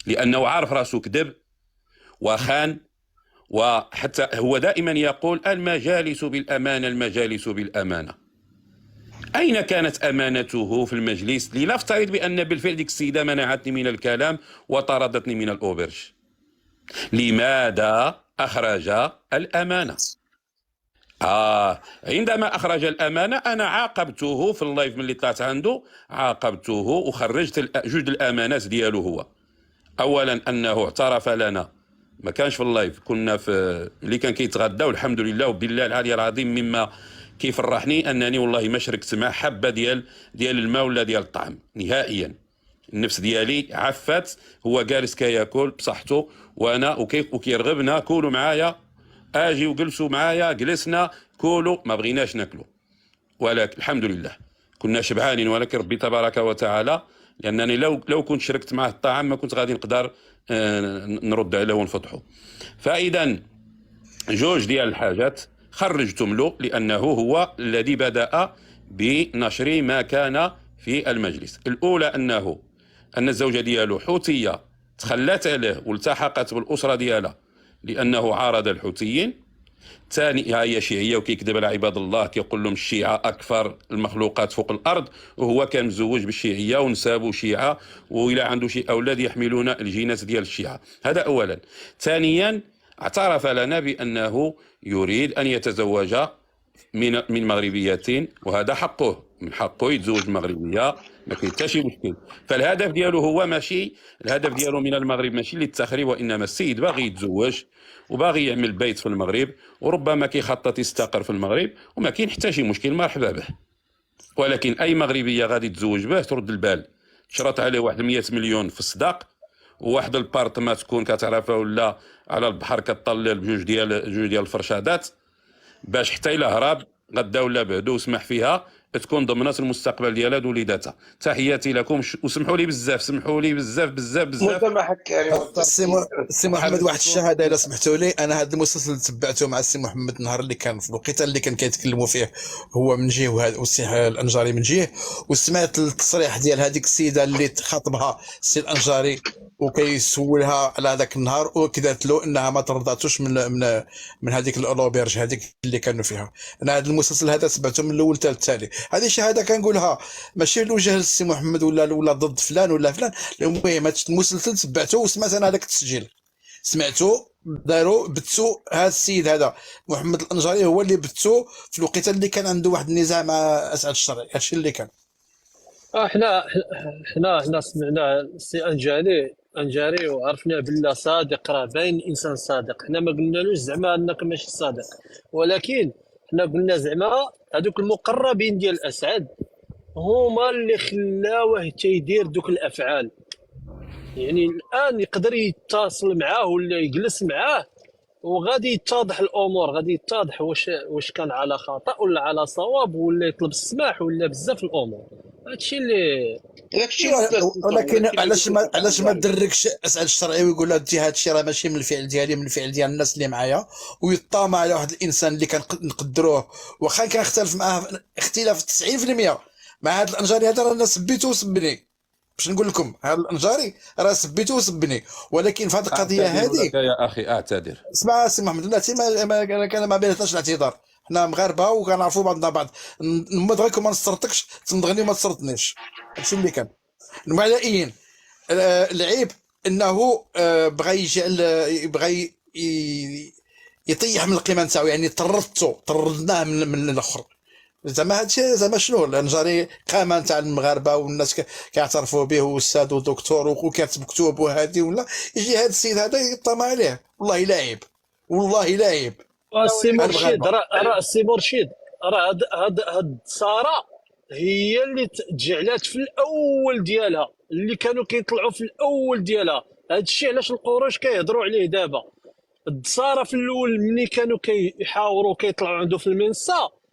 لانه عارف راسه كذب وخان. وحتى هو دائما يقول المجالس بالامانه، المجالس بالامانه. اين كانت امانته في المجلس؟ لنفترض بان بالفعل ديك السيده منعتني من الكلام وطردتني من الاوبرج، لماذا اخرج الامانه؟ عندما أخرج الأمانة أنا عاقبته في اللايف من اللي طلعت عنده، عاقبته وخرجت جوج الأمانات ديالو هو. أولا أنه اعترف لنا، ما كانش في اللايف، كنا في اللي كان كيتغدى، والحمد لله وبالله العلي العظيم مما كيفرحني أنني والله ما شركت مع حبة ديال الماء ولا ديال الطعام نهائيا. النفس ديالي عفت، هو جالس كياكل بصحته وانا وكيرغبنا كولوا معايا، اجي وجلسوا معايا، جلسنا كولوا، ما بغيناش ناكلوا، ولكن الحمد لله كنا شبعانين، ولكن ربي تبارك وتعالى، لانني لو كنت شركت معه الطعام ما كنت غادي نقدر نرد عليه ونفضحه. فاذا جوج ديال الحاجات خرجتم له، لانه هو الذي بدأ بنشر ما كان في المجلس. الاولى ان الزوجه ديالو حوثيه تخلت عليه والتحقت بالاسره ديالها لانه عارض الحوثيين. ثاني هي شيعيه وكيكذب على عباد الله، كيقول لهم الشيعه اكثر المخلوقات فوق الارض، وهو كان مزوج بالشيعيه ونسابه شيعه، والى عنده شي اولاد يحملون الجينات ديال الشيعه. هذا اولا. ثانيا اعترف لنا بانه يريد ان يتزوج من مغربيات، وهذا حقه، من حقه يتزوج مغربيه، ما كاين حتى شي مشكل. فالهدف ديالو هو ماشي، الهدف ديالو من المغرب ماشي للتخريب، وانما السيد باغي يتزوج وباغي يعمل بيت في المغرب، وربما كيخطط يستقر في المغرب، وما كاين حتى شي مشكل، مرحبا به. ولكن اي مغربيه غادي تزوج به ترد البال، تشرط عليه واحد 100 مليون في الصداق، وواحد البارت ما تكون كتعرفها ولا على البحر كطلل بجوج ديال الفرشادات، باش حتى الا هرب غدا ولا بعدو وسمح فيها تكون ضمنات المستقبل ديالها وليداتها. تحياتي لكم وسمحوا لي بزاف، سمحوا لي بزاف بزاف بزاف. مسامحك كريم. السي محمد، واحد الشهاده الا سمحتوا لي، انا هذا المسلسل تبعته مع السي محمد النهار اللي كان في الوقيته اللي كان كيتكلموا فيه هو من جهه والسي الانجاري من جهه، وسمعت التصريح ديال هذيك السيده اللي خاطبها السي الانجاري وكيسولها على هذاك النهار، وكذات له انها ما ترضاتوش من هذيك الاوبرج هذيك اللي كانوا فيها. انا هذا المسلسل هذا تبعته من الاول حتى التالي. هذه شهاده كنقولها ماشي لوجه السي محمد ولا ضد فلان ولا فلان. المهم هذا المسلسل تبعته وسمعت انا هذاك التسجيل، سمعته داروا بثوا هذا السيد هذا محمد الانجاري هو اللي بثوا في الوقيته اللي كان عنده واحد النزاع مع اسعد الشرعي. هادشي اللي كان. احنا سمعنا السي انجاري وعرفنا بالله صادق، راه باين انسان صادق. حنا ما قلنالوش زعما انك ماشي صادق، ولكن حنا قلنا زعما هذوك المقربين ديال اسعد هما اللي خلاوه تيدير دوك الافعال. يعني الان يقدر يتصل معاه ولا يجلس معاه وغادي يتضح الامور، غادي يتضح واش كان على خطا ولا على صواب، ولا يطلب السماح ولا بزاف الامور. هادشي اللي داكشي ولكن علاش ما دركش اسعد الشرعي ويقول له انت هذا الشيء راه ماشي من الفعل ديالي، من الفعل ديال الناس اللي معايا، ويطامع على واحد الانسان اللي كنقدروه واخا كنختلف معاه اختلاف 90%. مع هذا الانجاري هذا رانا سبيتو وسبني، باش نقول لكم هذا الانجاري راه سبيتو وسبني، ولكن في هذه القضيه هذه يا اخي اعتذر. اسمع سي محمد، لا كان ما بيناتناش الاعتذار، حنا مغاربه وكنعرفوا بعضنا بعض. نمد غير ما نسرطكش تنضغني وما تسرطنيش، هادشي اللي كان. المعلئيين العيب انه بغى يجعل بغى يطيح من القيمه نتاعو، يعني طردناه من الاخر. زعما هادشي زعما شنو الانجاري قامه نتاع المغاربه والناس كيعترفوا به واستاذ ودكتور وكاتب كتب وهادي، ولا يجي هذا السيد هذا يطمع عليه. والله لا عيب، والله لا عيب. السي مرشد راه السي مرشد راه هاد ساره هي اللي تجعلات في الاول ديالها، اللي كانوا كيطلعوا في الاول ديالها. هادشي علاش القروش كيهضروا عليه دابا. الدساره في الاول ملي كانوا كيحاوروا كيطلعوا عنده في المنصه،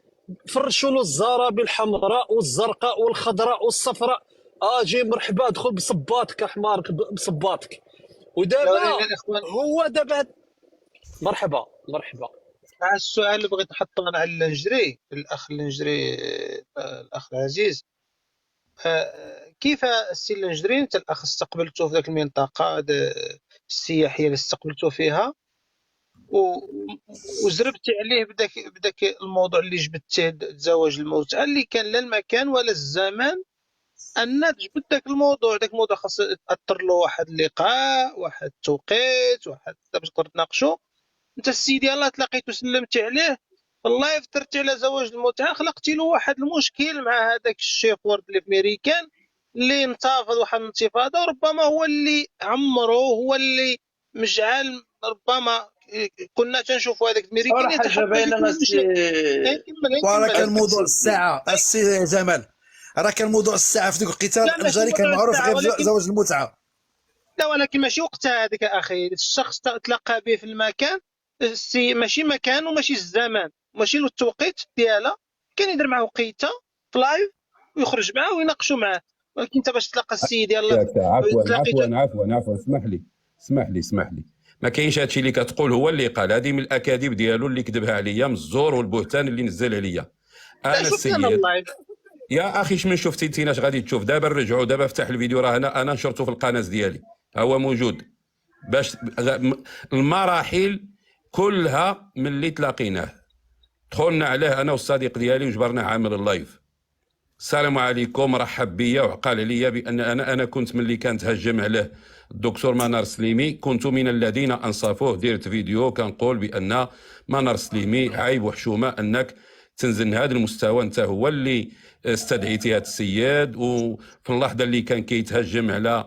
فرشوا له الزرابي الحمراء والزرقاء والخضراء والصفراء، اجي مرحبا دخل بصباطك احمرك بصباطك. ودابا هو دابا مرحبا مع السؤال اللي بغيت نحطه انا على الانجري، الاخ الانجري، الاخ العزيز. كيف السي النجرين انت الاخ استقبلته في ذاك المنطقه السياحيه اللي استقبلته فيها وزربتي عليه بداك الموضوع اللي جبدتيه زواج الموتى اللي كان لا المكان ولا الزمان ان تجبد داك الموضوع خاص تاثر له واحد اللقاء، واحد التوقيت، واحد باش تقدر تناقشوا. انت السيدي يلاه تلاقيتو سلمتي عليه والله فترتي على زواج المتعه، خلقتي له واحد المشكل مع هذاك الشيخ ورد الامريكان اللي انتفض واحد الانتفاضه، وربما هو اللي عمره، هو اللي مجعل ربما كنا تنشوفوا هذاك الامريكان صراحه يتحدى باينه وراه كان كمل. موضوع الساعه السي جمال، راه كان موضوع الساعه في ذوك القتال لا، ماشي الانجاري كان موضوع معروف الساعة، غير ولكن زواج المتعه. لا، ولكن ماشي وقتها هذاك اخي. الشخص تلقى به في المكان ماشي مكان وماشي الزمان ماشي التوقيت ديالها، كان يدير معه وقيته في لايف ويخرج معه ويناقشوا معه. ولكن انت باش تلقى السيد يلاه عفوا اسمح لي ما كاينش هادشي اللي كتقول هو اللي قال، هذه من الاكاذيب ديالو اللي كذبها عليا، من الزور والبهتان اللي نزل عليا. انا شفت انا السيد اللايف يا اخي شمن شفتي انت اش غادي تشوف دابا؟ نرجعوا دابا افتح الفيديو، راه انا نشرته في القناه ديالي، هو موجود. باش المراحل كلها من اللي تلاقيناه دخلنا عليه انا والصديق ديالي وجبرنا عامل اللايف. السلام عليكم، رحب بيا وقال لي بان انا كنت من اللي كان تهجم عليه الدكتور منار سليمي، كنت من الذين انصفوه. درت فيديو كنقول بان منار سليمي عيب وحشومه انك تنزل هذا المستوى، انت هو اللي استدعيتي هذا السيد. وفي اللحظه اللي كان كيتهجم على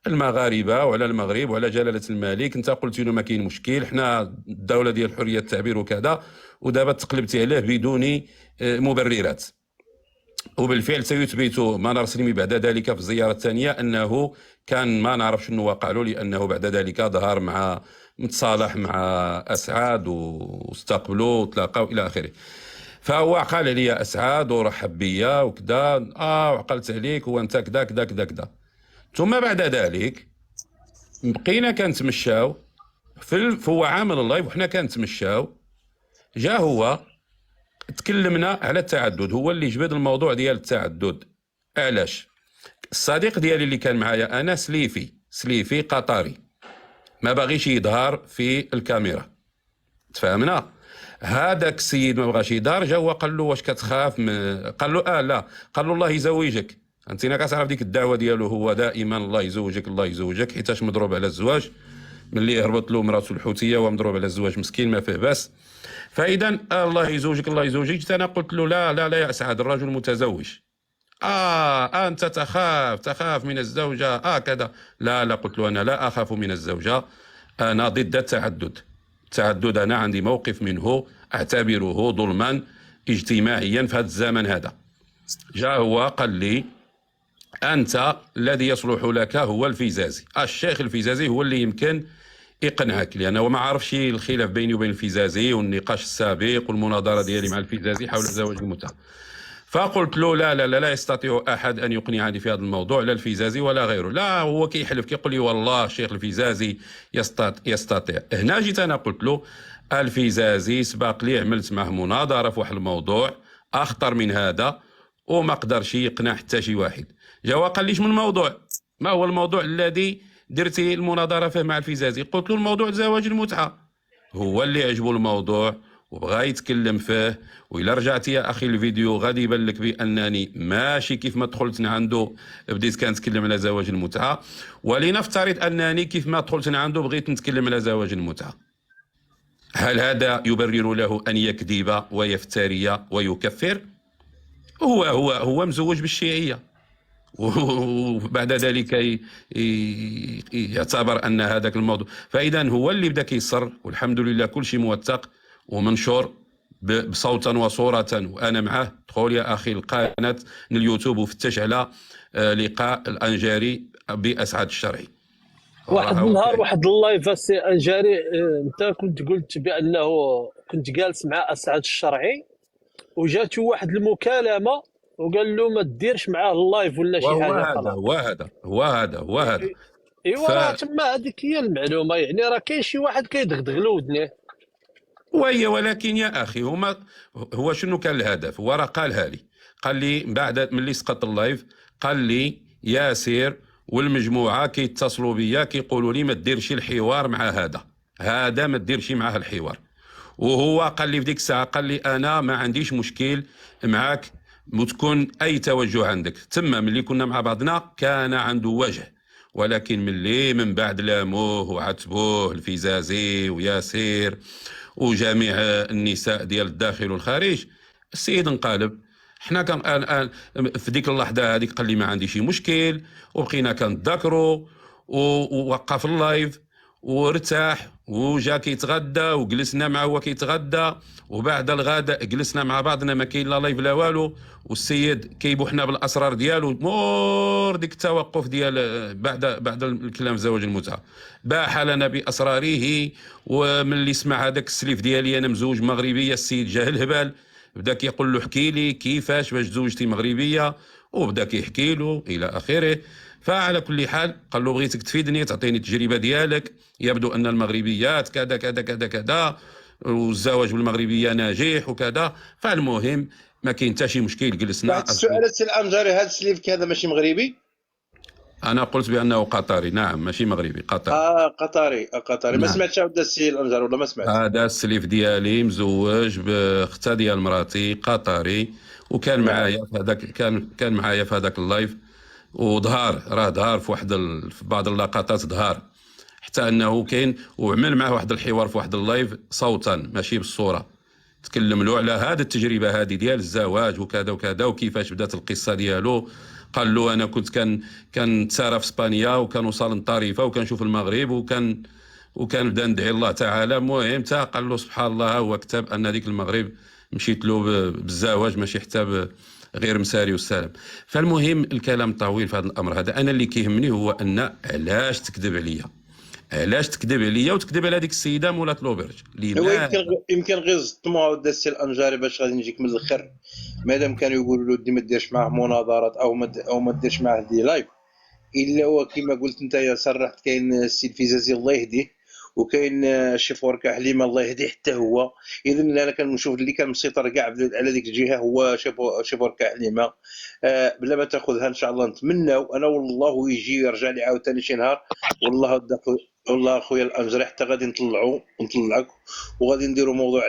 المغاربه وعلى المغرب وعلى جلاله الملك انت قلت له ما كاين مشكل، حنا الدوله ديال حريه التعبير وكذا، ودابا تقلبتي عليه بدون مبررات. وبالفعل سيثبت منار سليمي بعد ذلك في الزياره الثانيه انه كان ما نعرف شنو وقع له، لانه بعد ذلك ظهر مع متصالح مع اسعاد واستقبلوا وتلاقاو الى اخره. فهو قال لي اسعاد ورحب بيا وكذا، وعقلت عليك وانت كذا كذا كذا كذا. ثم بعد ذلك بقينا كنتمشاو هو عامل اللايف وحنا كنتمشاو، جا هو تكلمنا على التعدد، هو اللي جبد الموضوع ديال التعدد. علاش؟ الصديق ديالي اللي كان معايا انا سليفي قطري، ما باغيش يظهر في الكاميرا، تفهمنا؟ هذاك السيد ما بغاش يظهر، جا هو قال له واش كتخاف قال له لا، قال له الله يزوجك. انت كتعرف ديك الدعوه ديالو هو دائما الله يزوجك الله يزوجك، حيتاش مضروب على الزواج ملي هربت له مراته الحوتيه ومضروب على الزواج مسكين ما فيه باس. فاذا الله يزوجك الله يزوجك. انا قلت له لا لا لا يا اسعد، الرجل متزوج. انت تخاف من الزوجه كذا. لا قلت له انا لا اخاف من الزوجه، انا ضد التعدد انا عندي موقف منه اعتبره ظلما اجتماعيا في هذا الزمن هذا. جاء هو قال لي انت الذي يصلح لك هو الفيزازي، الشيخ الفيزازي هو اللي يمكن يقنعك، لأن هو ما عرفش الخلاف بيني وبين الفيزازي والنقاش السابق والمناظرة ديالي مع الفيزازي حول زواج المتعة. فقلت له لا يستطيع أحد أن يقنعني في هذا الموضوع، لا الفيزازي ولا غيره. لا هو كيحلف كيقول لي والله الشيخ الفيزازي يستطيع. هنا جيت أنا قلت له الفيزازي سبق لي عملت معه مناظرة في واحد الموضوع أخطر من هذا وما قدرش يقنع حتى شي واحد. جا قال لي شنو الموضوع؟ ما هو الموضوع الذي درتي المناظره فيه مع الفيزازي؟ قلت له الموضوع زواج المتعه. هو اللي عجبه الموضوع وبغى يتكلم فيه. وإلا رجعتي يا اخي الفيديو غادي يبان لك بانني ماشي كيف ما دخلت عنده بديت كنتكلم على زواج المتعه، ولنفترض انني كيف ما دخلت عنده بغيت نتكلم على زواج المتعه. هل هذا يبرر له ان يكذب ويفتري ويكفر؟ هو مزوج بالشيعيه، وبعد ذلك يعتبر ان هذاك الموضوع. فاذا هو اللي بدا كيصر، والحمد لله كل شيء موثق ومنشور بصوتا وصوره وانا معه. دخل يا اخي القناه اليوتيوب وفتش على لقاء الانجاري باسعد الشرعي. واحد النهار واحد اللايف السي انجاري، انت كنت قلت بانه كنت جالس مع اسعد الشرعي وجاته واحد المكالمه وقال له ما تديرش معاه اللايف ولا شي حاجه. هو هذا ايوا راه تما هذيك هي المعلومه، يعني راه كاين شي واحد كيدغدغ له ودنيه. ولكن يا اخي هو شنو كان الهدف؟ هو راه قالها لي، قال لي بعد ملي سقط اللايف قال لي ياسر والمجموعه كيتصلوا بيا كيقولوا لي ما ديرش الحوار مع هذا ما ديرش معاه الحوار. وهو قال لي في ديك الساعه، قال لي انا ما عنديش مشكل معك وتكون اي توجه عندك. تما ملي كنا مع بعضنا كان عنده وجه، ولكن من بعد لاموه وعتبوه الفيزازي وياسير وجميع النساء ديال الداخل والخارج، السيد انقلب. حنا كان في ديك اللحظه هذيك قال لي ما عندي شي مشكل، وبقينا كنتذاكروا ووقف اللايف وارتاح وجا كيتغدى وجلسنا معه هو كيتغدى، وبعد الغداء جلسنا مع بعضنا ما كاين لا لايف لا والو، والسيد كيبوحنا بالاسرار ديالو مور ديك التوقف ديال بعد الكلام في زواج المتعه، باح لنا باسراره. وملي سمع هذاك السليف ديالي انا مزوج مغربيه، السيد جاه الهبال بدا كيقول له احكي لي كيفاش باش تزوجتي مغربيه، وبدا كيحكي له الى اخره. فعلى كل حال قال له بغيتك تفيدني تعطيني التجربه ديالك، يبدو ان المغربيات كذا كذا كذا كذا والزواج بالمغربيه ناجح وكذا. فالمهم ما كاين حتى شي مشكل، جلسنا. واحد السؤال سي الانجاري، هذا السليف هذا ماشي مغربي؟ انا قلت بانه قطري، نعم ماشي مغربي، قطري. قطري. ما نعم. سمعتش هذا السي الانجاري ولا ما سمعت؟ هذا السليف ديالي مزوج باختها ديال مراتي، قطري، وكان معايا في هذاك كان معايا في هذاك اللايف، ظهر في في بعض اللقطات ظهر، حتى انه كاين وعمل معه واحد الحوار في واحد اللايف صوتا ماشي بالصوره، تكلم له على هذه التجربه هذه ديال الزواج وكذا وكذا وكيفاش بدات القصه ديالو. قال له انا كنت نتسارى في اسبانيا وكنوصل لطريفه وكنشوف المغرب وكان بدا ندعي الله تعالى. المهم قال له سبحان الله هو كتب ان هذيك المغرب مشيت له بالزواج ماشي حتى غير مساري والسلام. فالمهم الكلام طويل في هذا الامر هذا. انا اللي كيهمني هو ان علاش تكذب عليا وتكذب على هذيك السيده مولات لوبرج. هو يمكن غير زطموها ودا السي الانجاري باش غادي نجيك من الاخر، مادام كانوا يقولوا له دي ما ديرش معاه مناظرات او ما ديرش معاه دي لايف، الا هو كما قلت انت صرحت كاين السي الفيزازي الله يهديه، وكاين الشيف وركا حليمه الله يهديه حتى هو. اذا انا كنشوف اللي كان مسيطر كاع على ديك الجهه هو شيف وركا حليمه. بلا ما تاخذها ان شاء الله نتمناو انا والله يجي يرجع لي عاوتاني شي نهار، والله اخويا الانجري حتى غادي نطلعك وغادي نديروا موضوع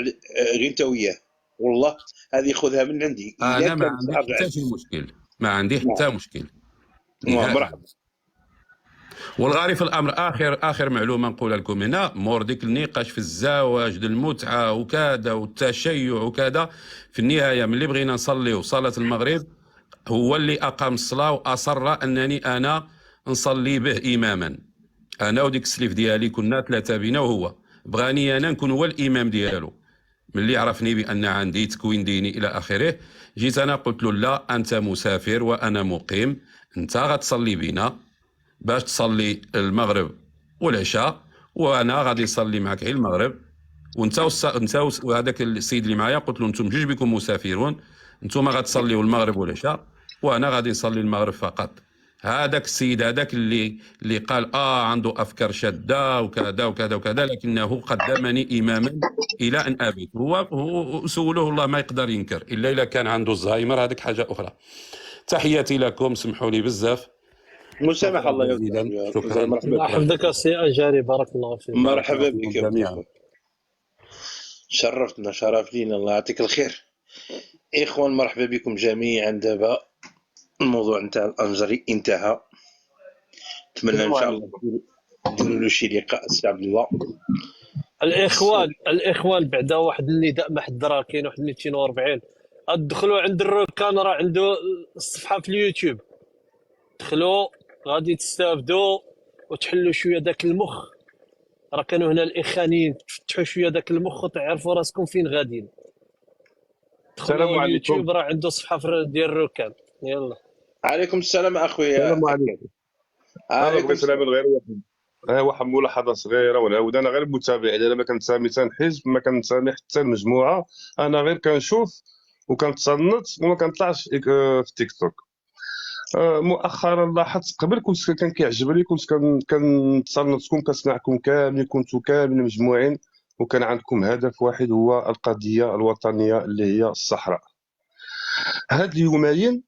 غير انت وياه، والله هذه خذها من عندي. انا ما عندي حتى شي مشكل، ما عندي حتى مشكل. مرحبا. والغريب في الامر اخر معلومه نقولها لكم هنا، مور ديك النقاش في الزواج المتعه وكذا والتشيع وكذا، في النهايه ملي بغينا نصليو صلاه المغرب هو اللي اقام الصلاه واصر انني انا نصلي به اماما. انا وديك السليف ديالي كنا ثلاثه بينا، وهو بغاني انا نكون هو الامام ديالو. ملي عرفني بان عندي تكوين ديني الى اخره، جيت انا قلت له لا، انت مسافر وانا مقيم، انت غتصلي بينا باش تصلي المغرب والعشاء، وانا غادي نصلي معك غير المغرب، وانت وهذاك السيد اللي معايا قلت له انتم جوج بكم مسافرون، انتم غتصليوا المغرب والعشاء وانا غادي نصلي المغرب فقط. هذاك السيد هذاك اللي قال عنده افكار شاده وكذا وكذا وكذا، لكنه قدمني اماما الى ان ابيت. هو سولوه الله ما يقدر ينكر الا اذا كان عنده الزهايمر، هذيك حاجه اخرى. تحياتي لكم، سمحوا لي بزاف. مسامح الله يرضى. شكرا. الله يحفظك السي انجاري، بارك الله فيك. مرحبا بك جميعا، شرفتنا، شرف لينا، الله يعطيك الخير. اخوان مرحبا بكم جميعا. دابا الموضوع نتاع الانجري انتهى، نتمنى ان شاء الله نديروا له شي لقاء سي عبد الله. الاخوان بعدا واحد النداء محضر، كاين واحد 240 ادخلوا عند الروكان، راه عنده الصفحه في اليوتيوب، دخلوا غادي تستافدوا وتحلوا شويه داك المخ. راه كانوا هنا الاخوانيين، تفتحوا شويه داك المخ وتعرفوا راسكم فين غاديين. السلام عليكم. اليوتيوب راه عنده صفحه ديال الروكان. يلا. عليكم السلام اخويا. السلام عليكم. انا بغيت نعمل غير واحد ملاحظه صغيره ونعاود. انا غير متابع، انا ما كنتسامي حتى الحزب، ما كنتسامي حتى المجموعه، انا غير كنشوف وكنتصنت وما كنطلعش في تيك توك. مؤخرا لاحظت، قبل كنت كان كيعجبني، كنت كنتصنتكم، كنسمعكم كاملين، كنتو كاملين مجموعين وكان عندكم هدف واحد هو القضيه الوطنيه اللي هي الصحراء. هاد اليومين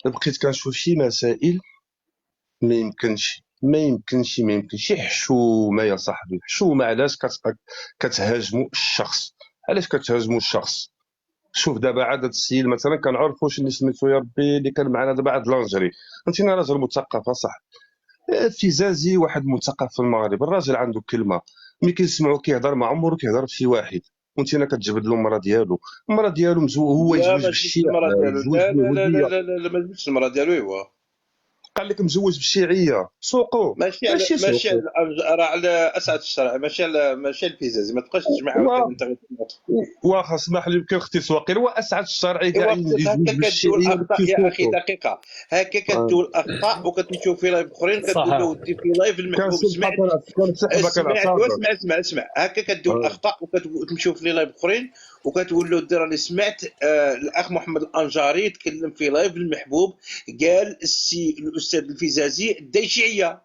بقيت كنشوف شي مسائل ما يمكنش ما يمكنش ما يمكنش. حشومه يا صاحبي، حشومه. علاش كتهاجموا الشخص؟ علاش كتهاجموا الشخص؟ شوف دابا عاد هاد السيد مثلا كنعرفوا اللي سميتو يا ربي اللي كان معنا دابا عاد لانجري، فهمتيني، راجل مثقف صح. فيزازي واحد مثقف في المغرب، الراجل عنده كلمه، ملي كنسمعو كيهضر ما عمرو كيهضر بشي واحد، وانتينا كتجبد له المراه ديالو هو لا يزوج ما جبتش بالشيعه، المراه ديالو، يزوج لا لا لا لا باليهوديه، لا لا, لا ما جبتش المراه ديالو. ايوا قال لك مزوج بالشيعيه، سوقو ماشي سوقو. راه على اسعد الشرع، ماشي الفيزازي، ما تبقاش تجمع عاوتاني انت غير تنوض. واخا اسمح لي، يمكن اختي سواقي هو اسعد الشرعي كاع ايوا يزوج هكا كديروا بالشيعيه الاخطاء باش يا اخي، يسوقو. دقيقه. هكا كديروا الاخطاء وكتمشيو في لايف اخرين كتقول له صح. ودي في لايف المحبوب كنسبها سمعت. كنسحبها كنعتذر. اسمع هكا كديروا الاخطاء وكتمشيو في لايف اخرين وكتقول له راني سمعت الاخ محمد الانجاري يتكلم في لايف المحبوب قال الاستاذ الفيزازي دا شيعيه.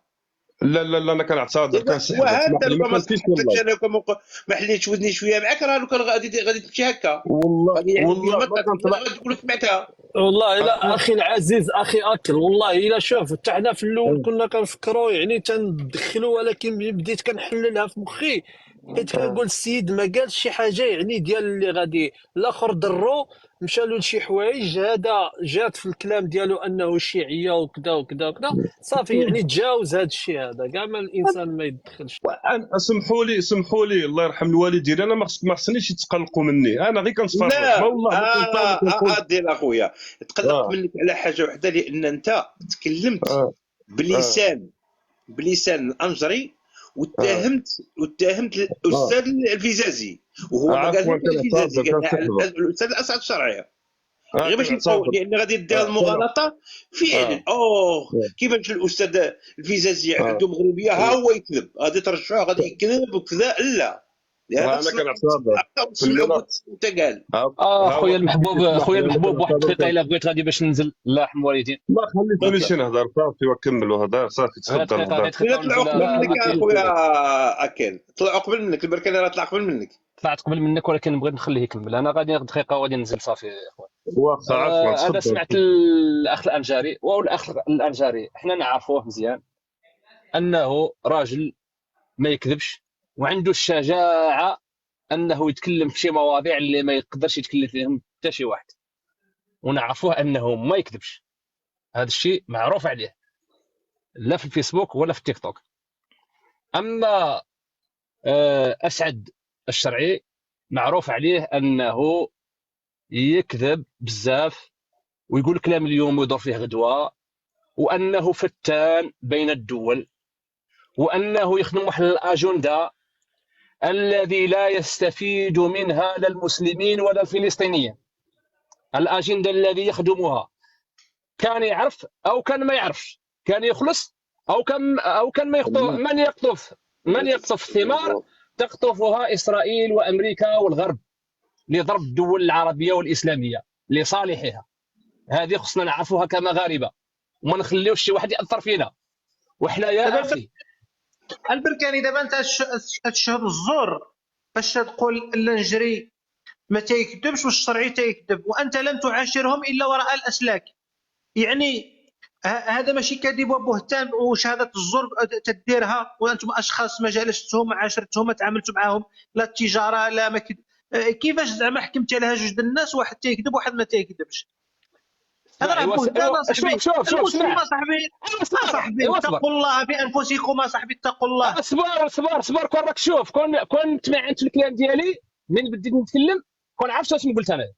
لا لا لا انا كنعتذر كنسحبها، اسمح وهذا لي لو ما كان ما كنتيش سحبتكش والله. انا ما حليتش ودني شويه معاك، راه لو كان غادي تمشي هكا، والله غادي يعني والله اليوم ما كنطلع. غادي تقول سمعتها. والله لا اخي العزيز، اخي اكل، والله الا شوف حتى حنا في الاول كنا كنفكروا يعني تندخلوا، ولكن ملي بديت كنحللها في مخي بقيت كنقول السيد ما قالش شي حاجه يعني ديال اللي غادي. الاخر ضرو مشى له لشي حوايج، هذا جات في الكلام ديالو انه شيعيه وكذا وكذا وكذا، صافي يعني تجاوز هذا الشيء هذا كاع، ما الانسان ما يدخلش. سمحوا لي الله يرحم الوالدين، انا ما خصنيش يتقلقوا مني، انا غير كنتفرج ما لا والله ما كنقول. دير اخويا، تقلقت اه منك على حاجه وحده، لان انت تكلمت اه بلسان الانجري اه واتهمت الاستاذ الفيزازي، وهو ما قال عفوا لك الفيزازي، كنعتذر قال كنسحبها. الاستاذ الاسعد الشرعيه. غير باش نطول كنعتذر. لان غادي دير المغالطه فعلا. كيفاش الاستاذ الفيزازي عنده مغربيه ها هو يكذب، غادي ترجعوه غادي يكذب وكذا. لا هذا انا كنعتذر في المناطق. انت قال خويا المحبوب، خويا المحبوب، واحد الدقيقه الا بغيت غادي باش ننزل، الله يرحم الوالدين. ما خليتونيش نهضر صافي وكمل وهضر صافي غير تفضل دقيقه، غير هضر. دقيقه طلعوا وننزل. قبل منك يا اكل اخويا اكل، طلعوا قبل منك، البركاني راه طلع قبل منك. طلعت قبل منك، ولكن بغيت نخليه يكمل. انا غادي دقيقه وغادي ننزل صافي يا اخوان. واخا عفوا انا تفضل. سمعت الاخ الانجاري، والاخ الانجاري حنا نعرفوه مزيان انه راجل ما يكذبش، وعنده الشجاعه انه يتكلم في شي مواضيع اللي ما يقدرش يتكلم فيهم حتى شي واحد، ونعرفوه انه ما يكذبش. هذا الشيء معروف عليه، لا في الفيسبوك ولا في التيك توك. اما اسعد الشرعي معروف عليه انه يكذب بزاف، ويقول كلام اليوم ويدور فيه غدوه، وانه فتان بين الدول، وانه يخدم واحد الاجنده الذي لا يستفيد منها لا المسلمين ولا الفلسطينيين. الاجنده الذي يخدمها كان يعرف او كان ما يعرفش، كان يخلص او كان ما يخطف. من يقطف الثمار تقطفها اسرائيل وامريكا والغرب لضرب الدول العربيه والاسلاميه لصالحها. هذه خصنا نعرفوها كمغاربه، وما نخليوش شي واحد ياثر فينا. وحنا يا اخي البركاني دابا انت تشهد الزور باش تقول اللنجري ما تيكذبش والشرعي تيكذب، وانت لم تعاشرهم الا وراء الاسلاك. يعني هذا ماشي كذب وبهتان وشهاده الزور تديرها وانتم اشخاص ما جالستهم ما عاشرتهم ما تعاملتوا معاهم لا التجاره لا ما كيفاش زعما حكمت على جوج الناس، واحد تيكذب وواحد ما تيكذبش؟ هذا راه بهتان اصاحبي. المسلم اصاحبي اتقوا الله في انفسكم اصاحبي، اتقوا الله. اصبر كون راك شوف، كون تمعنت في الكلام ديالي من بديت نتكلم، كون عرفت واش قلت انا.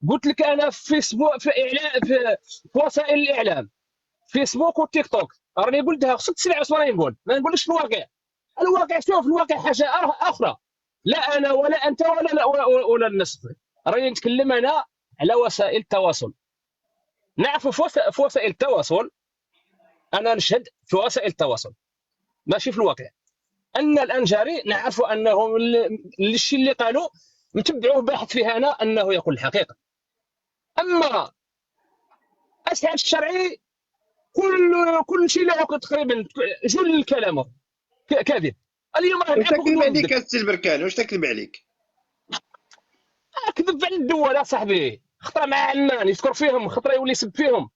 قلت لك انا في فيسبوك، في اعلام، في وسائل الاعلام، فيسبوك والتيك توك، راني قلتها خصك تسمع واش راني نقول، ما نقولش الواقع. شوف الواقع حاجه اخرى، لا انا ولا انت ولا الناس، راني نتكلم انا على وسائل التواصل. نعرف في وسائل التواصل، انا نشهد في وسائل التواصل ماشي في الواقع، ان الانجاري نعرف انه الشيء اللي قالوا نتبعوه باحث فيها انا انه يقول الحقيقه. اما اسعد الشرعي كل شيء له تقريبا جل كلامه كاذب. اليوم واش تكذب عليك السي البركاني؟ واش تكذب عليك؟ كذب على الدول يا صاحبي، خطره مع عمان يذكر فيهم، خطره يولي يسب فيهم.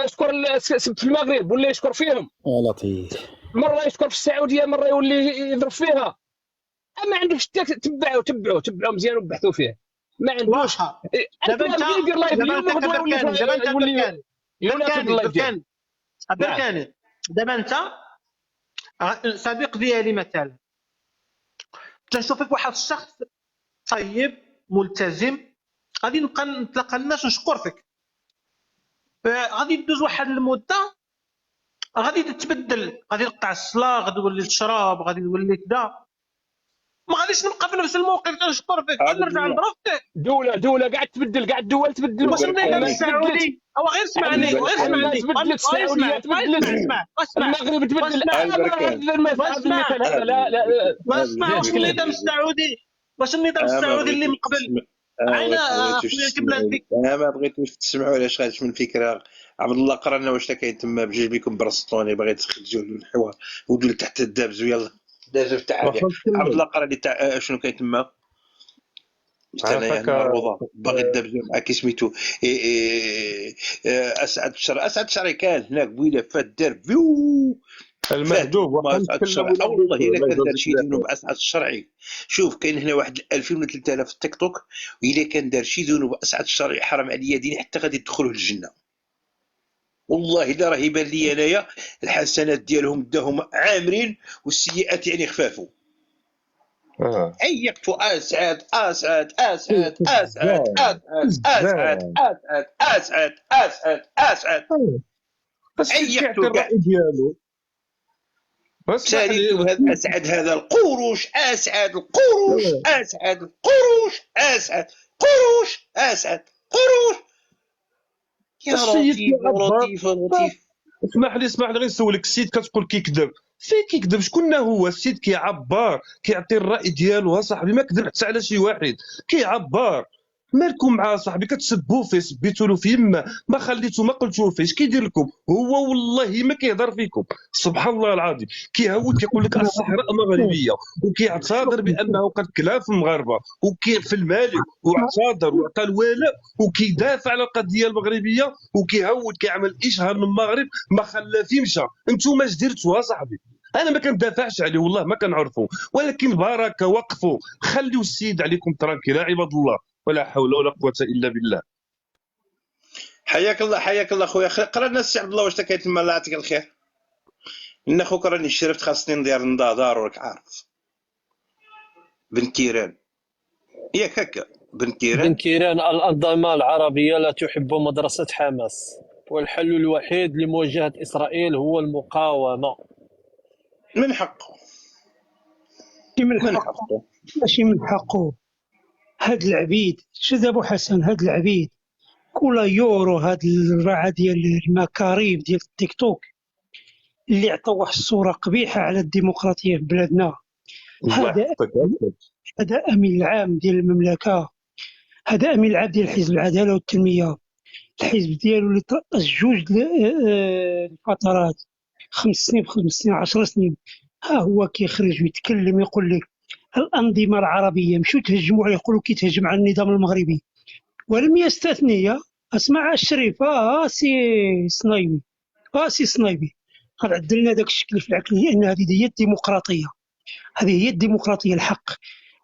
شكر في المغرب ولا يشكر فيهم، لطيف. مره يشكر في السعوديه، مره يولي يضرب فيها. ما عندوش تبعوا مزيان وبحثوا فيه، ما عندوش. واخا دابا انت يدير لايف اليوم وغدوه يولي يناقض اللايف ديالو. بركاني دابا انت صديق ديالي مثلا تنشوف فيك واحد الشخص طيب ملتزم، غادي نبقى نتلاقى الناس ونشكر فيك. غادي تدوز واحد المده غادي تتبدل، غادي تقطع الصلاه، غادي تولي تشرب، غادي تولي كذا، ما غاديش نبقى في نفس الموقف تنشكر فيك، غادي نرجع نضرب فيك. دوله قاعد تبدل، قاع الدول تبدلوا. واش النظام السعودي هو غير اسمعني السعوديه تبدلت، المغرب تبدل. واش النظام السعودي اللي من قبل انا اخويا كبلاتي ما بغيتوش تسمعوا علاش غادي من الفكره. عبد الله قرانا واش كاين تما بجوج بكم برسطوني باغي تخرجوا الحوار ودوا تحت الدابز ويلا دازو تاع عبد الله قرا لي تاع شنو كاين تما انا معروضه باغي الدابز مع كي سميتو اسعد الشرعي كان هناك بويله فات دار فيو المهدوب اسعد الشرعي. والله الا كان دار شي ذنوب اسعد الشرعي. شوف كاين هنا واحد 2000 ولا 3000 في التيك توك، والا كان دار شي ذنوب اسعد الشرعي حرام عليا ديني حتى غادي يدخلوا الجنه. والله الا راه يبان لي انايا الحسنات ديالهم داهم عامرين والسيئات يعني خفافو. عيقت اسعد اسعد اسعد اسعد اسعد اسعد اسعد اسعد اسعد عيقت الراي ديالو. اسعد هذا القروش، اسعد القروش، اسعد القروش، اسعد قروش، اسعد قروش. يا لطيف لطيف. اسمح لي غير نسولك. السيد كتقول كيكذب، فين كيكذب؟ شكون هو السيد؟ كيعبر، كيعطي الراي ديالو. صاحبي ما كذب حتى على شي واحد، كيعبر. مالكم مع صاحبي كتسبوا فيه؟ سبيتوا له في يما، ما خليتو ما قلتو فيه. اش كيدير لكم هو؟ والله ما كيهضر فيكم. سبحان الله العظيم. كيهود كيقول لك الصحراء مغربيه، وكيعتذر بانه قد كلا في المغاربه، وكيف المالك واعتذر وعطى الولاء، وكيدافع على القضيه المغربيه، وكيهود كيعمل اشهار من المغرب ما خلى فيه مشى. انتوما اش درتوا صاحبي؟ انا ما كندافعش عليه والله ما كنعرفو، ولكن بركه وقفوا، خليوا السيد عليكم ترانكيل عباد الله، ولا حول ولا قوه الا بالله. حياك الله خويا. قرا لنا السي عبد الله واش كاين تما. الله يعطيك الخير. ان خوك راني شرفت خاصني ندير نضادار وراك عارف. بن كيران ياك هكا بن كيران الأنظمة العربية لا تحب مدرسة حماس، والحل الوحيد لمواجهة إسرائيل هو المقاومة. من حقه ماشي من حقه. هاد العبيد شد ابو حسن، هاد العبيد كل يورو، هاد الرعا ديال المكاريف ديال التيك توك اللي عطاو واحد الصوره قبيحه على الديمقراطيه في بلادنا. هذا امين العام ديال المملكه، هذا امين العام ديال حزب العداله والتنميه، الحزب ديالو اللي ترأس جوج الفترات، 5 سنين 5 سنين 10 سنين. ها هو كيخرج ويتكلم يقول لك الأنظمة العربية مشوا تهجموا عليه، يقولوا كيتهجم على النظام المغربي ولم يستثني. اسمع الشريف سي صنايبي غنعدل لنا داك الشكل في العقل، لأن هذه هي الديمقراطية، هذه هي الديمقراطية الحق.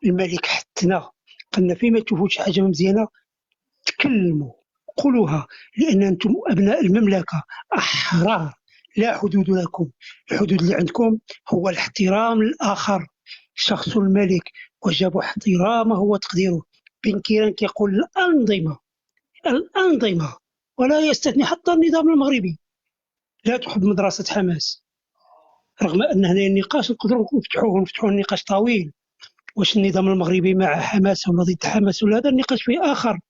الملك حثنا قلنا فيما تشوفوا شي حاجة مزيانة تكلموا قولوها، لأن أنتم أبناء المملكة أحرار، لا حدود لكم. الحدود اللي عندكم هو الاحترام للآخر، شخص الملك وجب احترامه وتقديره. بن كيران كيقول الأنظمة ولا يستثني حتى النظام المغربي لا تحب مدرسة حماس. رغم أن هنا النقاش نقدروا نفتحوه النقاش طويل، واش النظام المغربي مع حماس ولا ضد حماس، ولا هذا النقاش فيه آخر،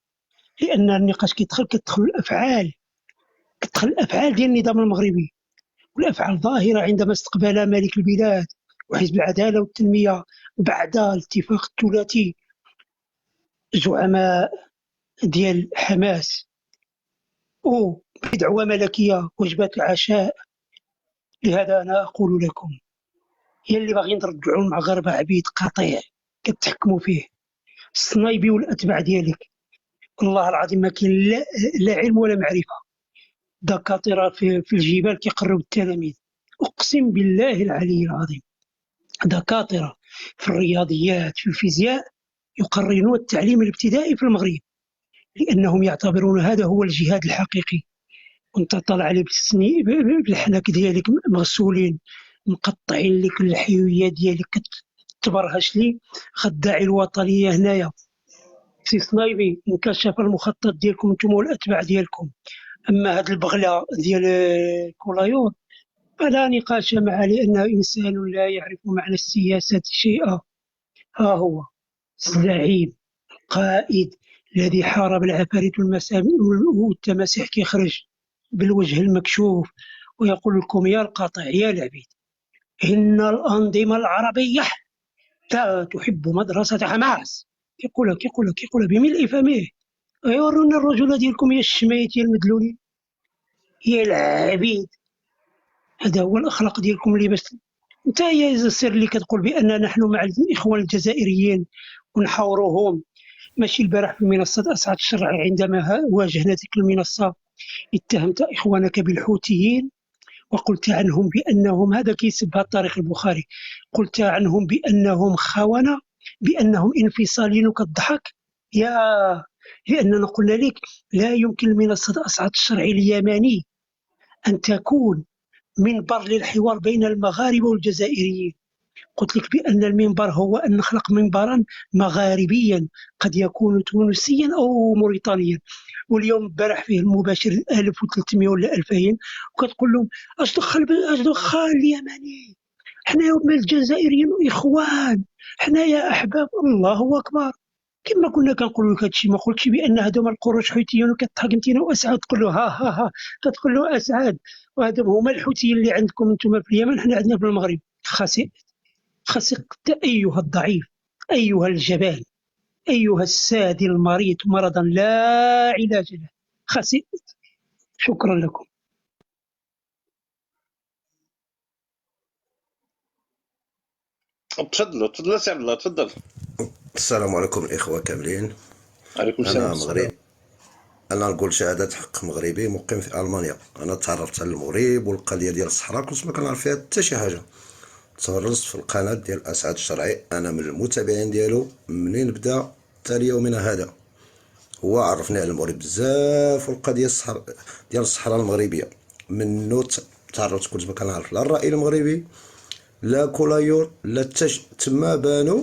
لأن النقاش كتدخل الأفعال ديال النظام المغربي، والأفعال ظاهرة عندما استقبل ملك البلاد وحزب العدالة والتنمية بعد الاتفاق الثلاثي زعماء ديال حماس وبدعوى ملكية وجبات العشاء. لهذا أنا أقول لكم يا اللي باغيين ترجعوا المغاربة عبيد قطيع كتحكموا فيه، الصنايبي والأتباع ديالك، والله العظيم ما كاين لا علم ولا معرفة. دكاترة في الجبال كيقروا التلاميذ، أقسم بالله العلي العظيم، دكاترة في الرياضيات في الفيزياء يقررون التعليم الابتدائي في المغرب، لأنهم يعتبرون هذا هو الجهاد الحقيقي. وانت طالع عليه بالحناك ديالك مغسولين مقطعين لك الحيوية ديالك تبرهش لي خداعي الوطنية هنايا. سي سنايبي انكشف المخطط ديالكم انتم والأتباع ديالكم. أما هاد البغلة ديال كولايور فلا نقاش معه، لأنه إنسان لا يعرف معنى السياسة شيئا. ها هو الزعيم القائد الذي حارب العفاريت والتماسيح كيخرج بالوجه المكشوف ويقول لكم يا القاطع يا العبيد إن الأنظمة العربية لا تحب مدرسة حماس. كيقولها بملء فمه. يورونا الرجل ديالكم يا الشميت يا المدلولين يا العبيد. هذا هو الأخلاق ديالكم اللي بس انت يا السر اللي كتقول بأن نحن مع الإخوان الجزائريين ونحاوروهم. ماشي البارح في منصة أسعد الشرعي عندما واجهنا تلك المنصة اتهمت إخوانك بالحوثيين وقلت عنهم بأنهم، هذا كيسبها التاريخ البخاري، قلت عنهم بأنهم خونة، بأنهم انفصاليين وكالضحك. لأننا قلنا لك لا يمكن لمنصة أسعد الشرعي اليماني أن تكون منبر للحوار بين المغاربة والجزائريين. قلت لك بأن المنبر هو أن نخلق منبرا مغاربيا قد يكون تونسيا أو موريتانيا. واليوم البارح فيه المباشر 1300 ولا 2000 وكتقول لهم اش دخل اليمني، حنايا الجزائريين إخوان، حنايا أحباب. الله أكبر. كما كنا كنقولوا لك هادشي، ما قلتش بأن هذوما القروش حوثيين وكتضحك انت وأسعد تقول له ها كتقول له أسعد وهذوما هما الحوثيين اللي عندكم انتم في اليمن، حنا عندنا في المغرب. خسقت أيها الضعيف، أيها الجبان، أيها السادي المريض مرضا لا علاج له. خسئت. شكرا لكم. تفضلوا سي عبد الله تفضل. السلام عليكم الإخوة كاملين. عليكم السلام. أنا مغربي، أنا نقول شهادة حق مغربي مقيم في ألمانيا. أنا تعرفت على المغرب والقضية ديال الصحراء كنت ما كنعرف فيها حتى شي حاجة. تفرجت في القناة ديال أسعد الشرعي، أنا من المتابعين ديالو منين بدا حتى ليومنا هذا. هو عرفني على المغرب بزاف والقضية ديال الصحراء المغربية. منو تعرفت كنت ما كنعرف لا الرأي المغربي لا كولايور لا تما بانوا.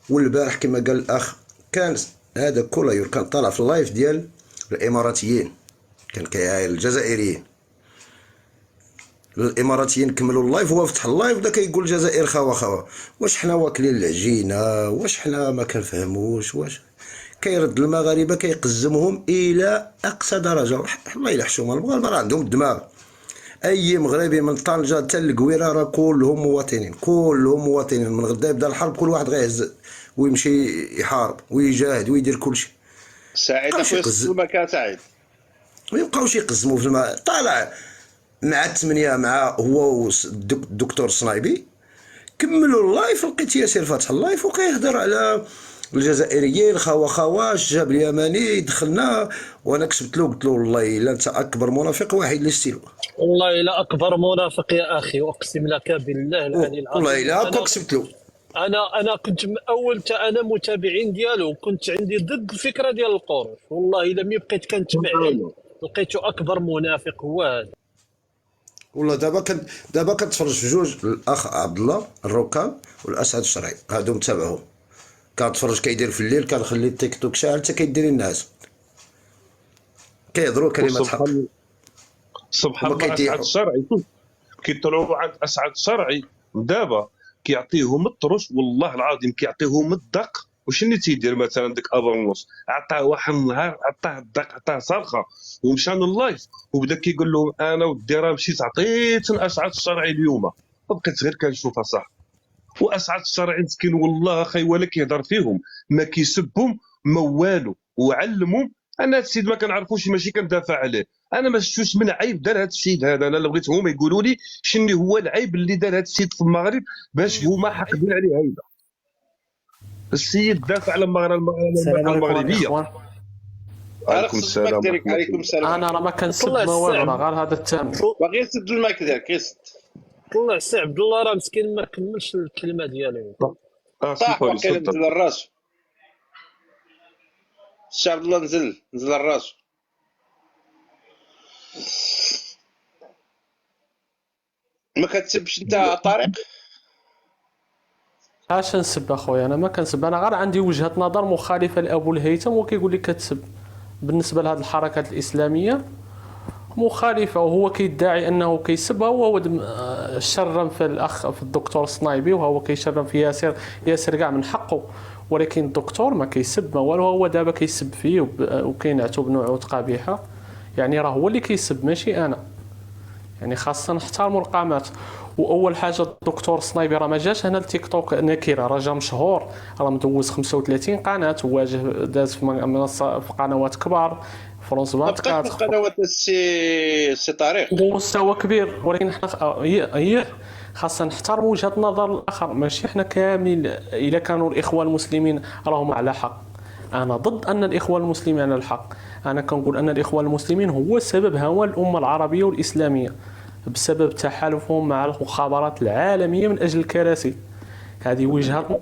والبارح كما قال الأخ كان هذا كولايور كان طالع في اللايف ديال الإماراتيين، كان كيعاير الجزائريين. الاماراتيين كملوا اللايف، هو فتح اللايف بدا كيقول الجزائر خوا. واش حنا واكلين العجينه؟ واش حنا ما كنفهموش؟ واش كيرد المغاربه كيقزمهم الى اقصى درجه. الله يلا حشومه، المغاربه راه عندهم الدماغ. اي مغربي من طنجه حتى القويره راه كلهم مواطنين، من غدا يبدا الحرب كل واحد غيهز ويمشي يحارب ويجاهد ويدير كلشي. سعيد اخويا المكان سعيد ما يبقاوش يقزموا في الماء. طالع مع الثمانية مع هو الدكتور صنايبي كملوا اللايف، لقيت ياسر فاتح اللايف وكيهضر على الجزائريين خوا الشعب اليمني دخلنا. وانا كسبت له قلت له والله الا انت اكبر منافق واحد اللي ستيلو. والله الا اكبر منافق يا اخي، اقسم لك بالله العلي العظيم. والله الا هكا كسبت له. انا كنت اول انا متابعين ديالو، كنت عندي ضد الفكره ديال القروش. والله الا ملي بقيت كنتبع لقيتو اكبر منافق هو هذا. والله دابا كنتفرج في جوج، الاخ عبد الله الركاب والاسعد الشرعي، هادو متابعهم. كنتفرج كيدير في الليل، كنخلي التيك توك شاعل حتى كيدير الناس كيهضروا كلمات حق. سبحان الله. اسعد الشرعي كيطلعوا عند اسعد الشرعي دابا كيعطيهم الطرش، والله العظيم كيعطيهم الدق. وشنو تيدير مثلا ديك ابرونوس عطاه واحد النهار، عطاه الدق، عطاه صرخه ومشى لللايف وبدا كيقول لهم انا ودي راه مشيت عطيت اسعد الشرعي اليوم، وبقيت غير كنشوفها صح. واسعد الشرعي مسكين والله اخي ولا كيهضر فيهم، ما كيسبهم ما والو، وعلمهم. انا هذا السيد ما كنعرفوش، ماشي كندافع عليه، انا ما شفتوش من عيب دار هذا السيد هذا. انا اللي بغيت هما يقولوا لي شنو هو العيب اللي دار هذا السيد في المغرب باش هما حاقدين عليه. هيدا السيد دافع على المغربيه. عليكم السلام ورحمة الله. عليكم السلام. انا راه ما كنسب طلع ما والو، السعب راه غير هذا التهم. باغي يسد المايك ديالك يسد. طلع السي عبد الله راه مسكين ما كملش الكلمه ديالو. طاح اسمحوا لي واقيلا تفضل. نزل الراس. السي عبد الله نزل الراس. ما كتسبش انت طارق؟ اش نسب اخويا؟ انا ما كنسب، انا غير عندي وجهه نظر مخالفه لابو الهيثم وكيقول لي كتسب. بالنسبه لهذه الحركات الاسلاميه مخالفه، وهو كيدعي انه كيسب، وهو شرم في الاخ في الدكتور الصنايبي، وهو كيشرم في ياسر كاع من حقه، ولكن الدكتور ما كيسب ما والو، هو دابا كيسب فيه وكينعتو بنوعات قبيحه، يعني راه هو اللي كيسب ماشي انا. يعني خاصنا نحترموا القامات. واول حاجه الدكتور الصنايبي راه ما جاش هنا لتيك توك نكره، راه جا مشهور، راه مدوز 35 قناه، وواجه داز في قنوات كبار، فرونس ما 24 بقاش في القنوات السي طارق بمستوى كبير، ولكن حنا خاصنا نحترم وجهه نظر الاخر، ماشي حنا كامل. الا كانوا الاخوه المسلمين راهم على حق، انا ضد ان الاخوه المسلمين على الحق. انا كنقول ان الاخوه المسلمين هو سبب هوان الامه العربيه والاسلاميه، بسبب تحالفهم مع المخابرات العالميه من اجل الكراسي. هذه وجهه.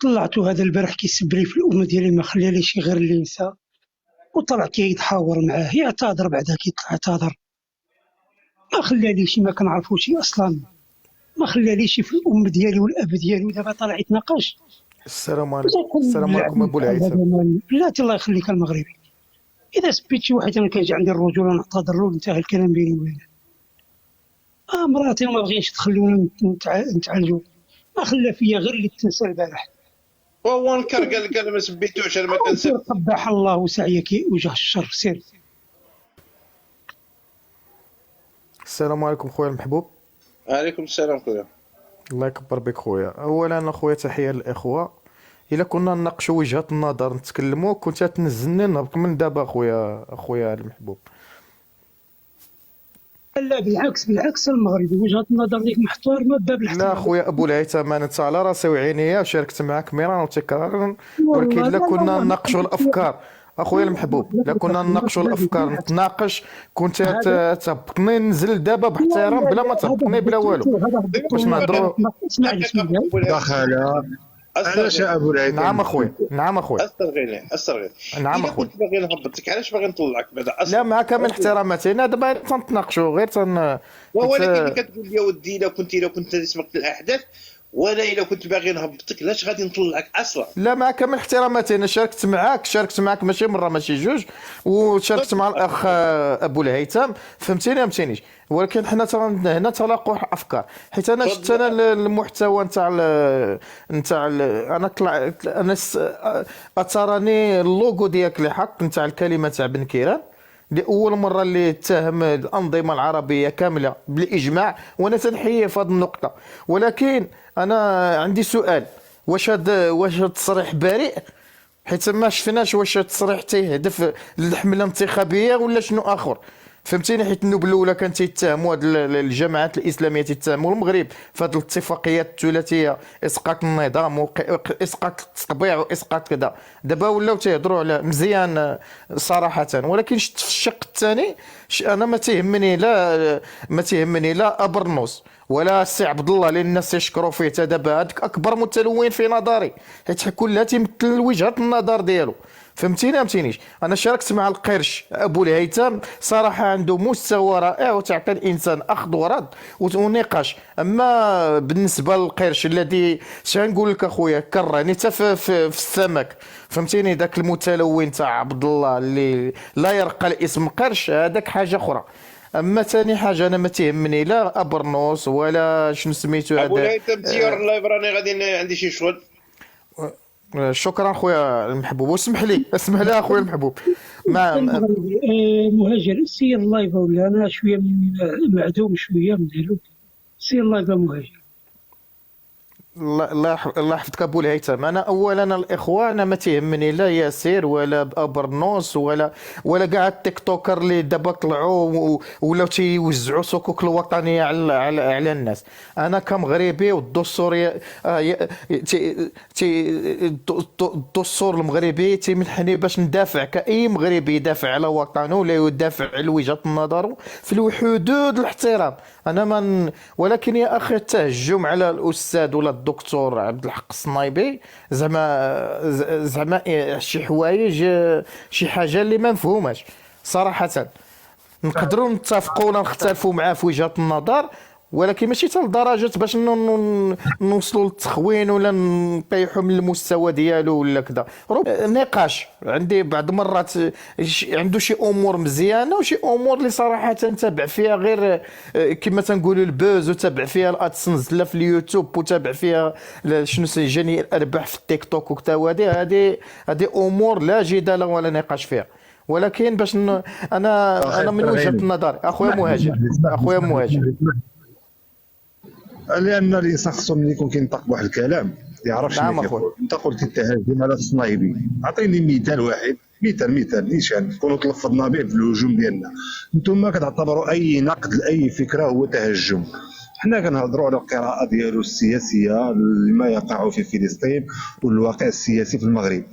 طلعتوا هذا البارح كيسب لي في الامه ديالي، ما خلاليش غير اللي ينسى، وطلع كيتحاور معاه، يعتذر بعدا كيطلع يعتذر، ما خلاليش، ما كنعرفوش اصلا، ما خلاليش في الام ديالي والاب ديالي، ودابا طالع يتناقش. السلام عليكم ابو الهيثم. بلاتي الله يخليك المغربي، اذا سبيت شي واحد انا كيجي عندي الرجوله نعتذر له، انتهى الكلام بيني وبينه. مراتي ما بغيتش تخلونا نتعالجوا، ما خلى فيا غير اللي تنسى البارح. وهو انكر قال ما سبيتوش، انا ما كنسب. قبح الله سعيك وجه الشر. سير. السلام عليكم خويا المحبوب. عليكم السلام خويا. الله يكبر بك خويا. اولا اخويا تحيه للاخوه، الا كنا نناقشوا وجهه النظر نتكلموا كنت تنزلني نهبط من دابا اخويا المحبوب. لا بالعكس المغربي وجهه النظر ديك محترمه باب الاحترام. لا خويا ابو الهيثم، انا على راسي وعينيا وشاركت معك مرارا وتكرارا، ولكن الا كنا نناقشوا الافكار اخويا المحبوب، الا كنا نناقشوا الافكار نتناقش كنت تهبطني ننزل دابا باحترام بلا ما تهبطني بلا والو باش نهضروا. دخل علاش ابو الهيثم؟ نعم اخويا. استغفر نعم اخويا. كنت باغي نهبطك، علاش باغي نطلعك بعدا اصلا؟ لا مع كامل احتراماتي، انا دابا تنتناقشوا غير ولكن اللي كتقول لي ودي الا كنت سمعت الاحداث، وانا الا كنت باغي نهبطك لاش غادي نطلعك اصلا؟ لا مع كامل احتراماتي، انا شاركت معاك ماشي مره ماشي جوج، وشاركت مع الاخ ابو الهيثم، فهمتيني ما فهمتينيش، ولكن حنا هنا تلاقوا افكار، حيت انا شفت انا المحتوى نتاع انا اثرني اللوغو ديالك لحق نتاع الكلمه تاع بن كيران، لأول مرة اللي اتهم الأنظمة العربية كاملة بالإجماع، وأنا تنحيي في هذه النقطة. ولكن أنا عندي سؤال، واش هذا التصريح بريء؟ حيت ما شفناش واش التصريح تيهدف للحملة الانتخابية ولا شنو آخر، فهمتيني؟ حيت النوبه الاولى كانت تيتهموا هاد الجماعات الاسلاميه تيتهموا المغرب في هاد الاتفاقيات الثلاثيه، اسقاط النظام واسقاط التطبيع واسقاط كذا، دابا ولاو تيهضروا على مزيان صراحه. ولكن شفت في الشق الثاني انا ما تيهمني لا ابرنوس ولا السي عبد الله اللي الناس يشكروا فيه، حتى دابا هذاك اكبر متلون في نظري، حيت كلها تيمثل وجهه النظر ديالو، فهمتيني ما فهمتينيش؟ انا شاركت مع القرش ابو الهيثم، صراحه عنده مستوى رائع وتعطي الانسان اخذ ورد ونقاش. اما بالنسبه للقرش الذي شنقول لك اخويا كرهني حتى في السمك، فهمتيني؟ ذاك المتلون تاع عبد الله اللي لا يرقى الاسم قرش، هذاك حاجه اخرى. اما ثاني حاجه انا ما تهمني لا ابرنوس ولا شنو سميتو هذا ابو الهيثم تيور اللايف، راني غادي عندي شي شغل. شكرا خويا المحبوب، واسمح لي اخويا المحبوب. مهاجر سير اللايف، ولا انا شويه معدوم شويه مدلوك، سير اللايف مهاجر. الله يحفظك ابو الهيثم. انا اولا الاخوان انا ما تيهمني لا ياسر ولا برنوس ولا كاع التيك توكر اللي دابا طلعوا ولاو تيوزعوا صكوك الوطنيه على الناس. انا كمغربي والدستور الدستور المغربي تيمنحني باش ندافع كاي مغربي يدافع على وطنه ولا يدافع على وجهه نظره في حدود الاحترام. انا من ولكن يا اخي التهجم على الاستاذ ولا الدكتور عبد الحق الصنايبي زعما شي حوايج شي حاجه اللي ما مفهوماش صراحه. نقدروا نتفقوا ولا نختلفوا معاه في وجهه النظر، ولكن ماشي حتى لدرجه باش نوصلوا للتخوين ولا نطيحوا من المستوى ديالو ولا كذا. نقاش عندي بعض مرات عنده شي امور مزيانه وشي امور اللي صراحه تابع فيها غير كما تنقولوا البوز، وتابع فيها الادسنس لا في اليوتيوب، وتابع فيها شنو سيجاني الارباح في التيك توك وكذا. هذه امور لا جدال ولا نقاش فيها. ولكن باش انا من وجهه النظر اخويا مهاجر لان الانسان خصو ملي يكون كينطق بواحد الكلام يعرف شنو كيقول. انت قلت التهجم على الصنايبي، اعطيني مثال واحد، مثال نيشان نكونوا تلفظنا به في الهجوم ديالنا. انتم كتعتبروا اي نقد لاي فكره هو تهجم. حنا كنهضروا على القراءه ديالو السياسيه لما يقع في فلسطين والواقع السياسي في المغرب.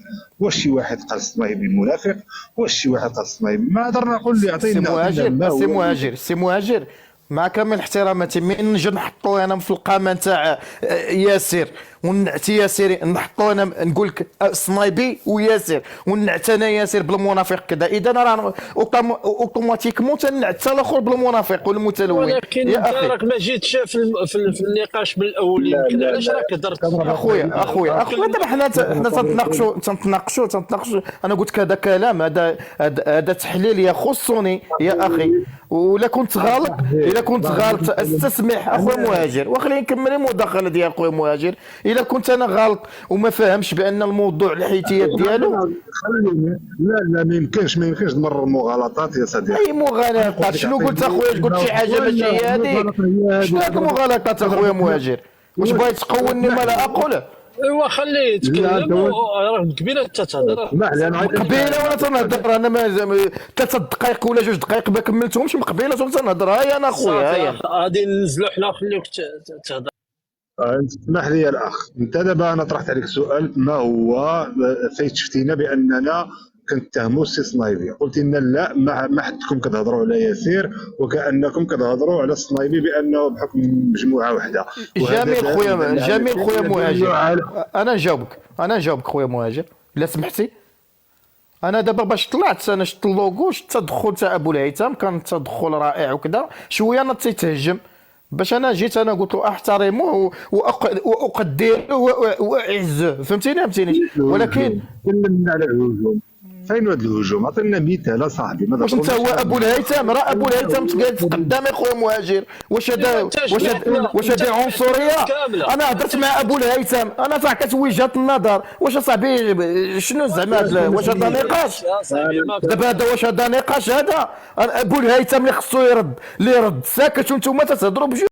واش شي واحد قال الصنايبي منافق؟ واش شي واحد قال الصنايبي ما هضرنا؟ قول لي عطينا سي مهاجر مع كامل احتراماتي، من نجي نحطو انا في القامه نتاع ياسر ونعتي ياسر، نحطو انا نقول لك صنايبي وياسر ونعت انا ياسر بالمنافق كذا، اذا راه اوتوماتيكمون تنعت الاخر بالمنافق والمتلون. ولكن انت راك ما جيتش في النقاش من الاول، يمكن علاش راك هضرت اخويا دابا حنا تناقشوا. انا قلت هذا كلام، هذا تحليل يخصني يا اخي، ولا كنت غلط استسمح اخويا مهاجر، وخليني نكمل المداخله ديال اخويا مهاجر. الا كنت انا غلط وما فاهمش بان الموضوع الحيتيات ديالو لا ما يمكنش تمرر مغالطات يا صديقي. اي مغالطات؟ شنو قلت اخويا؟ قلت شي حاجه ماشي هي هذيك. شنو هاد المغالطات اخويا مهاجر؟ واش بغيت تقولني ما لا اقول؟ ايوا خليه يتكلم، راه قبيله حتى تهضر. قبيله وانا تنهضر انا 3 دقائق ولا 2 دقائق ما كملتهمش من قبيله تنهضر. هاي انا اخويا غادي ننزلوا حنا ونخليوك تهضر. اسمح لي يا الاخ، انت دابا انا طرحت عليك سؤال، ما هو فايت شفتينا باننا كنتهموا السي صنايبي؟ قلت لنا لا، ما حدكم كتهضروا على ياسير وكانكم كتهضروا على الصنايبي بانه بحكم مجموعه واحده. جميل خويا مهاجر، انا نجاوبك خويا مهاجر الا سمحتي. انا دابا باش طلعت انا شفت اللوغو، شفت التدخل تاع ابو الهيثم، كان تدخل رائع وكذا. شويه انا تيتهجم باش انا جيت انا قلت له احترمه واقدره واعزه، فهمتيني. ولكن تكلمنا على الهجوم، فين هذا الهجوم؟ عطينا مثال صاحبي. واش انت هو ابو الهيثم؟ راه ابو الهيثم جالس قدامي خويا مهاجر. واش هذا عنصريه؟ انا هضرت مع ابو الهيثم، انا تعطيت وجهه النظر. واش اصاحبي شنو زعما؟ واش هذا نقاش دابا؟ هذا واش هذا نقاش؟ هذا ابو الهيثم اللي خصو يرد ساكت وانتم تتهضروا بجوج.